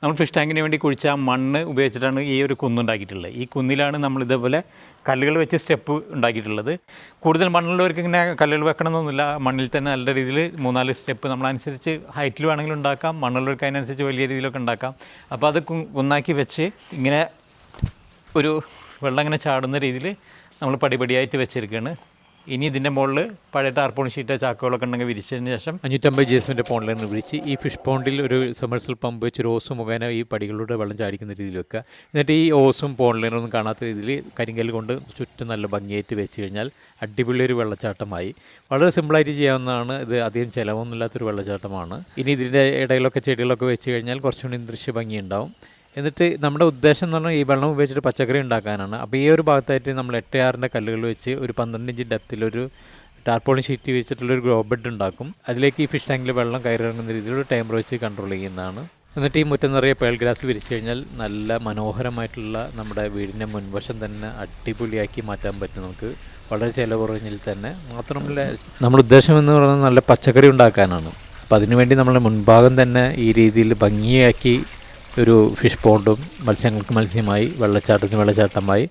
നമ്മൾ ഫിഷ് ടാങ്കിന് വേണ്ടി കുഴിച്ച മണ്ണ് ഉപയോഗിച്ചിട്ടാണ് ഈ ഒരു കുന്നുണ്ടാക്കിയിട്ടുള്ളത്. ഈ കുന്നിലാണ് നമ്മൾ ഇതേപോലെ കല്ലുകൾ വെച്ച് സ്റ്റെപ്പ് ഉണ്ടാക്കിയിട്ടുള്ളത്. കൂടുതൽ മണ്ണുള്ളവർക്ക് ഇങ്ങനെ കല്ലുകൾ വെക്കണമെന്നൊന്നുമില്ല. മണ്ണിൽ തന്നെ നല്ല രീതിയിൽ 3-4 സ്റ്റെപ്പ് നമ്മളനുസരിച്ച് ഹൈറ്റിൽ വേണമെങ്കിലും ഉണ്ടാക്കാം, മണ്ണുള്ളവർക്ക് അതിനനുസരിച്ച് വലിയ രീതിയിലൊക്കെ ഉണ്ടാക്കാം. അപ്പോൾ അത് കുന്നാക്കി വെച്ച് ഇങ്ങനെ ഒരു വെള്ളം ഇങ്ങനെ ചാടുന്ന രീതിയിൽ നമ്മൾ പടിപടിയായിട്ട് വെച്ചിരിക്കുകയാണ്. ഇനി ഇതിൻ്റെ മുകളിൽ പഴയ ടാർപോൺ ഷീറ്റോ ചാക്കുകളൊക്കെ ഉണ്ടെങ്കിൽ വിരിച്ചതിന് ശേഷം 550 GSM പോണ്ടിൽ വിരിച്ച് ഈ ഫിഷ് പോണ്ടിൽ ഒരു സമ്മർസൽ പമ്പ് വെച്ച് ഓസ് മുഖേന ഈ പടികളിലൂടെ വെള്ളം ചാടിക്കുന്ന രീതിയിൽ വെക്കുക. എന്നിട്ട് ഈ ഓസും പോണ്ടിലൊന്നും കാണാത്ത രീതിയിൽ കരിങ്കല്ല് കൊണ്ട് ചുറ്റും നല്ല ഭംഗിയായിട്ട് വെച്ച് കഴിഞ്ഞാൽ അടിപൊളി ഒരു വെള്ളച്ചാട്ടമായി. വളരെ സിമ്പിളായിട്ട് ചെയ്യാവുന്നതാണ്. ഇത് അധികം ചിലവൊന്നുമില്ലാത്തൊരു വെള്ളച്ചാട്ടമാണ്. ഇനി ഇതിൻ്റെ ഇടയിലൊക്കെ ചെടികളൊക്കെ വെച്ച് കഴിഞ്ഞാൽ കുറച്ചുകൂടി ദൃശ്യ ഭംഗി ഉണ്ടാവും. എന്നിട്ട് നമ്മുടെ ഉദ്ദേശം എന്ന് പറഞ്ഞാൽ ഈ വെള്ളം ഉപയോഗിച്ചിട്ട് പച്ചക്കറി ഉണ്ടാക്കാനാണ്. അപ്പോൾ ഈ ഒരു ഭാഗത്തായിട്ട് നമ്മൾ 8-6 കല്ലുകൾ വെച്ച് ഒരു 12 ഇഞ്ച് ഡെപ്തിലൊരു ടാർപോളിൻ ഷീറ്റ് വെച്ചിട്ടുള്ളൊരു ഗ്രോ ബെഡ് ഉണ്ടാക്കും. അതിലേക്ക് ഈ ഫിഷ് ടാങ്കിൽ വെള്ളം കയറിറങ്ങുന്ന രീതിയിലൊരു ടൈമർ വെച്ച് കൺട്രോൾ ചെയ്യുന്നതാണ്. എന്നിട്ട് ഈ മുറ്റം നിറയെ പേൾ ഗ്രാസ് വിരിച്ചു കഴിഞ്ഞാൽ നല്ല മനോഹരമായിട്ടുള്ള നമ്മുടെ വീടിൻ്റെ മുൻവശം തന്നെ അടിപൊളിയാക്കി മാറ്റാൻ പറ്റും നമുക്ക്, വളരെ ചിലവ് കുറഞ്ഞതിൽ തന്നെ. മാത്രമല്ല നമ്മുടെ ഉദ്ദേശം എന്ന് പറയുന്നത് നല്ല പച്ചക്കറി ഉണ്ടാക്കാനാണ്. അപ്പോൾ അതിനുവേണ്ടി നമ്മുടെ മുൻഭാഗം തന്നെ ഈ രീതിയിൽ ഭംഗിയാക്കി ഒരു ഫിഷ് പോണ്ടും മത്സ്യങ്ങൾക്ക് മത്സ്യമായി വെള്ളച്ചാട്ടത്തിന് വെള്ളച്ചാട്ടമായി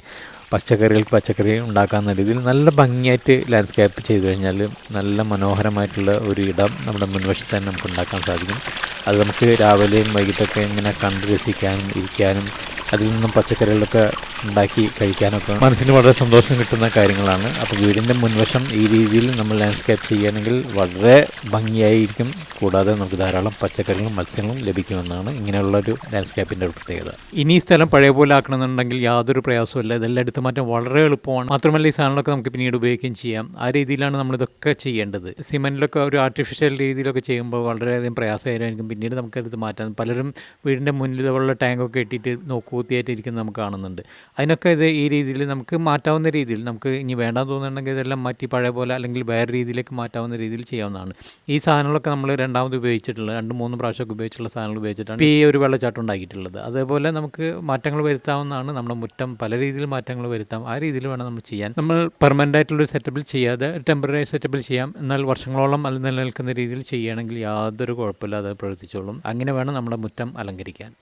പച്ചക്കറികൾക്ക് പച്ചക്കറി ഉണ്ടാക്കാവുന്ന രീതിയിൽ നല്ല ഭംഗിയായിട്ട് ലാൻഡ്സ്കേപ്പ് ചെയ്തു കഴിഞ്ഞാൽ നല്ല മനോഹരമായിട്ടുള്ള ഒരു ഇടം നമ്മുടെ മുൻവശത്ത് തന്നെ നമുക്ക് ഉണ്ടാക്കാൻ സാധിക്കും. അത് നമുക്ക് രാവിലെയും വൈകിട്ടൊക്കെ ഇങ്ങനെ കണ്ട് രസിക്കാനും ഇരിക്കാനും അതിൽ നിന്നും പച്ചക്കറികളൊക്കെ ഉണ്ടാക്കി കഴിക്കാനൊക്കെ മനസ്സിന് വളരെ സന്തോഷം കിട്ടുന്ന കാര്യങ്ങളാണ്. അപ്പോൾ വീടിൻ്റെ മുൻവശം ഈ രീതിയിൽ നമ്മൾ ലാൻഡ്സ്കേപ്പ് ചെയ്യുകയാണെങ്കിൽ വളരെ ഭംഗിയായിരിക്കും. കൂടാതെ നമുക്ക് ധാരാളം പച്ചക്കറികളും മത്സ്യങ്ങളും ലഭിക്കുമെന്നാണ് ഇങ്ങനെയുള്ളൊരു ലാൻഡ്സ്കേപ്പിൻ്റെ ഒരു പ്രത്യേകത. ഇനി ഈ സ്ഥലം പഴയ പോലെ ആക്കണമെന്നുണ്ടെങ്കിൽ യാതൊരു പ്രയാസമില്ല. ഇതെല്ലാം എടുത്ത് മാറ്റാൻ വളരെ എളുപ്പമാണ്. മാത്രമല്ല ഈ സാധനങ്ങളൊക്കെ നമുക്ക് പിന്നീട് ഉപയോഗിക്കുകയും ചെയ്യാം. ആ രീതിയിലാണ് നമ്മളിതൊക്കെ ചെയ്യേണ്ടത്. സിമെൻറ്റിലൊക്കെ ഒരു ആർട്ടിഫിഷ്യൽ രീതിയിലൊക്കെ ചെയ്യുമ്പോൾ വളരെയധികം പ്രയാസമായിരിക്കും പിന്നീട് നമുക്കത് മാറ്റാൻ. പലരും വീടിൻ്റെ മുന്നിൽ ഇതുപോലുള്ള ടാങ്കൊക്കെ ഇട്ടിട്ട് നോക്കൂത്തിയായിട്ട് ഇരിക്കുന്നത് നമുക്ക് കാണുന്നുണ്ട്. അതിനൊക്കെ ഇത് ഈ രീതിയിൽ നമുക്ക് മാറ്റാവുന്ന രീതിയിൽ നമുക്ക് ഇനി വേണ്ടാന്ന് തോന്നുന്നുണ്ടെങ്കിൽ ഇതെല്ലാം മാറ്റി പഴയ പോലെ അല്ലെങ്കിൽ വേറെ രീതിയിലേക്ക് മാറ്റാവുന്ന രീതിയിൽ ചെയ്യാവുന്നതാണ്. ഈ സാധനങ്ങളൊക്കെ നമ്മൾ രണ്ടാമത് ഉപയോഗിച്ചിട്ടുള്ളത് 2-3 പ്രാവശ്യമൊക്കെ ഉപയോഗിച്ചുള്ള സാധനങ്ങൾ ഉപയോഗിച്ചിട്ടാണ് ഈ ഒരു വെള്ളച്ചാട്ടം ഉണ്ടാക്കിയിട്ടുള്ളത്. അതേപോലെ നമുക്ക് മാറ്റങ്ങൾ വരുത്താവുന്നതാണ്. നമ്മുടെ മുറ്റം പല രീതിയിൽ മാറ്റങ്ങൾ വരുത്താം. ആ രീതിയിൽ വേണം നമ്മൾ ചെയ്യാൻ. നമ്മൾ പെർമനൻ്റ് ആയിട്ടുള്ളൊരു സെറ്റപ്പിൽ ചെയ്യാതെ ടെമ്പററി സെറ്റപ്പിൽ ചെയ്യാം. എന്നാൽ വർഷങ്ങളോളം അത് നിലനിൽക്കുന്ന രീതിയിൽ ചെയ്യുകയാണെങ്കിൽ യാതൊരു കുഴപ്പമില്ലാതെ പ്രവർത്തിച്ചോളും. അങ്ങനെ വേണം നമ്മുടെ മുറ്റം അലങ്കരിക്കാൻ.